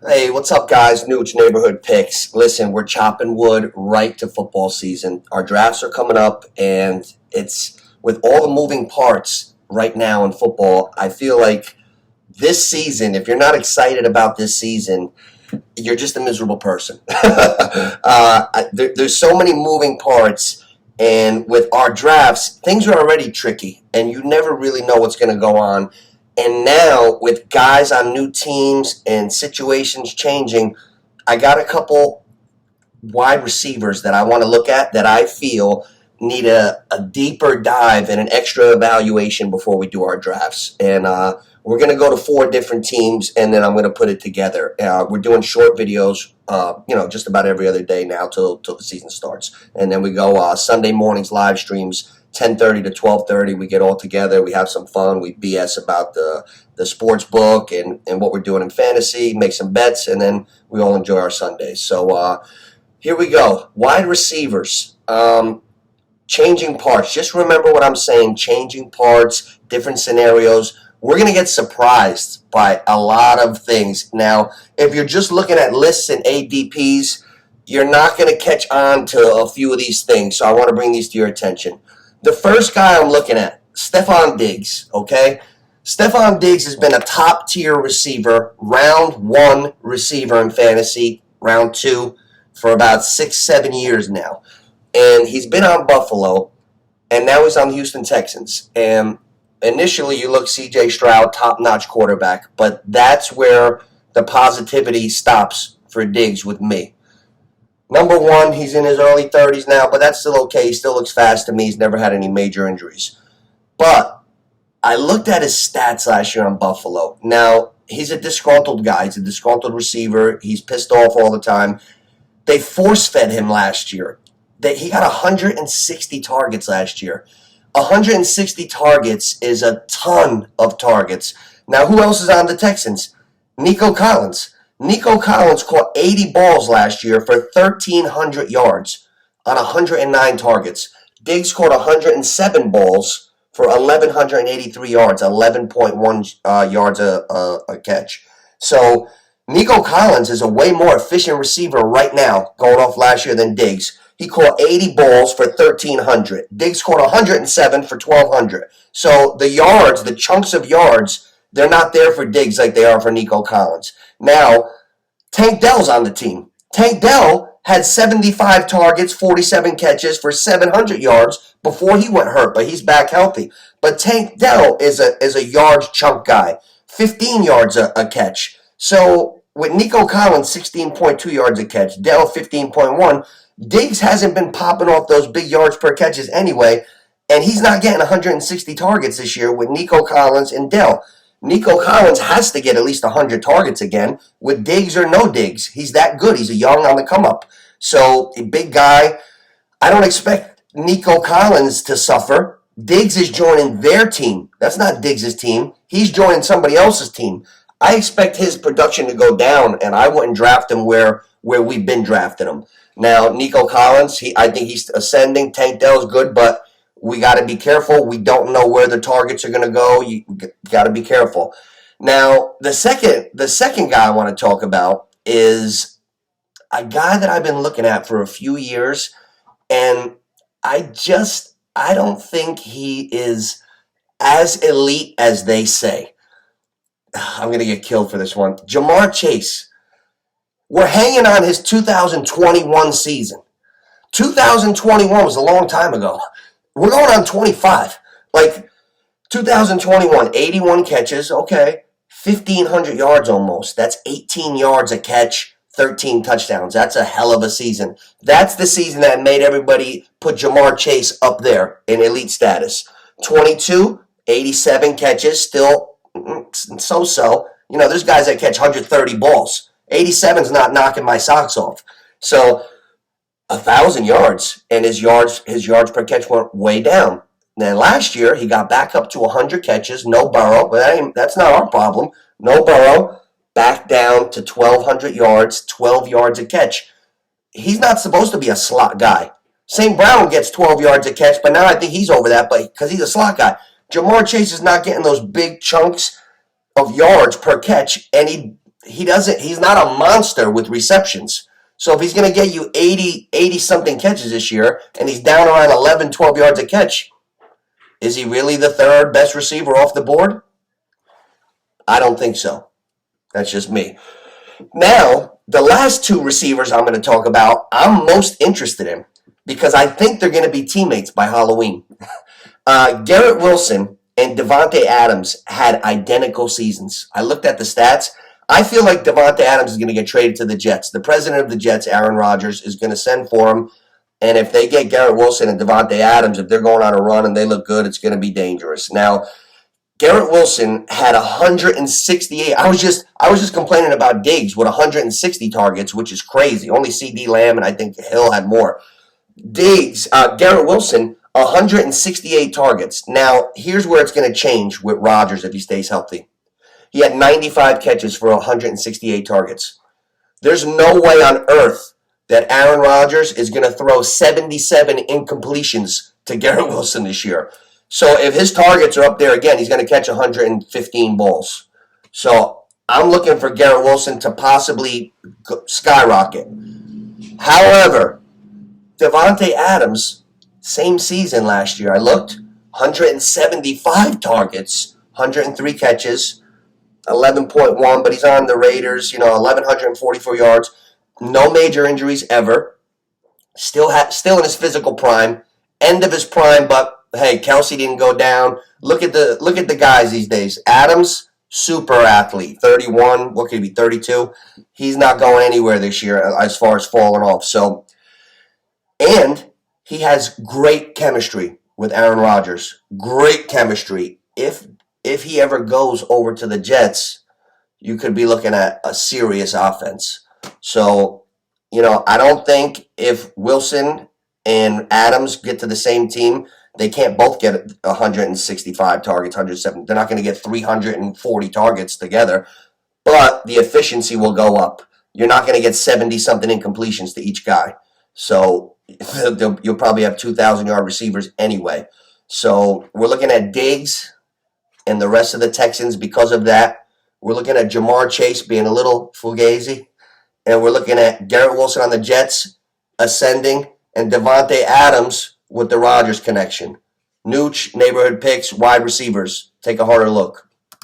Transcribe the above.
Hey, what's up, guys? Nooch Neighborhood Picks. Listen, we're chopping wood right to football season. Our drafts are coming up, and it's with all the moving parts right now in football. I feel like this season, if you're not excited about this season, you're just a miserable person. There's so many moving parts, and with our drafts, things are already tricky, and you never really know what's going to go on. And now, with guys on new teams and situations changing, I got a couple wide receivers that I want to look at that I feel need a deeper dive and an extra evaluation before we do our drafts. And we're going to go to four different teams, and then I'm going to put it together. We're doing short videos, just about every other day now till the season starts. And then we go Sunday mornings live streams, 10:30 to 12:30. We get all together. We have some fun. We BS about the sports book and what we're doing in fantasy, make some bets, and then we all enjoy our Sundays. So here we go. Wide receivers. Changing parts. Just remember what I'm saying. Changing parts, different scenarios. We're going to get surprised by a lot of things. Now, if you're just looking at lists and ADPs, you're not going to catch on to a few of these things. So I want to bring these to your attention. The first guy I'm looking at, Stephon Diggs, okay? Stephon Diggs has been a top-tier receiver, round one receiver in fantasy, round two, for about 6-7 years now. And he's been on Buffalo, and now he's on the Houston Texans. And initially, you look C.J. Stroud, top-notch quarterback, but that's where the positivity stops for Diggs with me. Number one, he's in his early 30s now, but that's still okay. He still looks fast to me. He's never had any major injuries. But I looked at his stats last year on Buffalo. Now, he's a disgruntled guy. He's a disgruntled receiver. He's pissed off all the time. They force-fed him last year. He got 160 targets last year. 160 targets is a ton of targets. Now, who else is on the Texans? Nico Collins. Nico Collins caught 80 balls last year for 1,300 yards on 109 targets. Diggs caught 107 balls for 1,183 yards, 11.1 yards a catch. So Nico Collins is a way more efficient receiver right now going off last year than Diggs. He caught 80 balls for 1,300. Diggs caught 107 for 1,200. So the yards, the chunks of yards, they're not there for Diggs like they are for Nico Collins. Now, Tank Dell's on the team. Tank Dell had 75 targets, 47 catches for 700 yards before he went hurt, but he's back healthy. But Tank Dell is a yards chunk guy, 15 yards a catch. So with Nico Collins, 16.2 yards a catch, Dell 15.1, Diggs hasn't been popping off those big yards per catches anyway, and he's not getting 160 targets this year with Nico Collins and Dell. Nico Collins has to get at least 100 targets again with Diggs or no Diggs. He's that good. He's a young on the come-up. So, a big guy. I don't expect Nico Collins to suffer. Diggs is joining their team. That's not Diggs' team. He's joining somebody else's team. I expect his production to go down, and I wouldn't draft him where we've been drafting him. Now, Nico Collins, I think he's ascending. Tank Dell's good, but we got to be careful. We don't know where the targets are going to go. You got to be careful. Now, the second guy I want to talk about is a guy that I've been looking at for a few years, and I don't think he is as elite as they say. I'm going to get killed for this one. Jamar Chase. We're hanging on his 2021 season. 2021 was a long time ago. We're going on 25. Like, 2021, 81 catches, okay. 1,500 yards almost. That's 18 yards a catch, 13 touchdowns. That's a hell of a season. That's the season that made everybody put Jamar Chase up there in elite status. 22, 87 catches, still so-so. You know, there's guys that catch 130 balls. 87's not knocking my socks off. So 1,000 yards, and his yards per catch went way down. Then last year he got back up to 100 catches, no Burrow, but that's not our problem. No Burrow, back down to 1,200 yards, 12 yards a catch. He's not supposed to be a slot guy. St. Brown gets 12 yards a catch, but now I think he's over that, but because he's a slot guy. Jamar Chase is not getting those big chunks of yards per catch, and he's not a monster with receptions. So if he's going to get you 80 something catches this year and he's down around 11, 12 yards a catch, is he really the third best receiver off the board? I don't think so. That's just me. Now, the last two receivers I'm going to talk about, I'm most interested in because I think they're going to be teammates by Halloween. Garrett Wilson and Davante Adams had identical seasons. I looked at the stats. I feel like Davante Adams is going to get traded to the Jets. The president of the Jets, Aaron Rodgers, is going to send for him. And if they get Garrett Wilson and Davante Adams, if they're going on a run and they look good, it's going to be dangerous. Now, Garrett Wilson had 168. I was just complaining about Diggs with 160 targets, which is crazy. Only CD Lamb and I think Hill had more. Garrett Wilson, 168 targets. Now, here's where it's going to change with Rodgers if he stays healthy. He had 95 catches for 168 targets. There's no way on earth that Aaron Rodgers is going to throw 77 incompletions to Garrett Wilson this year. So if his targets are up there again, he's going to catch 115 balls. So I'm looking for Garrett Wilson to possibly skyrocket. However, Davante Adams, same season last year, I looked, 175 targets, 103 catches, 11.1, but he's on the Raiders, 1,144 yards. No major injuries ever. Still in his physical prime. End of his prime, but hey, Kelsey didn't go down. Look at the guys these days. Adams, super athlete, 31. What could he be, 32? He's not going anywhere this year as far as falling off. So, and he has great chemistry with Aaron Rodgers. Great chemistry. If he ever goes over to the Jets, you could be looking at a serious offense. So, I don't think if Wilson and Adams get to the same team, they can't both get 165 targets, 170. They're not going to get 340 targets together, but the efficiency will go up. You're not going to get 70-something incompletions to each guy. So you'll probably have 2,000-yard receivers anyway. So we're looking at Diggs and the rest of the Texans because of that. We're looking at Jamar Chase being a little fugazi. And we're looking at Garrett Wilson on the Jets ascending and Davante Adams with the Rodgers connection. Nooch, neighborhood picks, wide receivers. Take a harder look.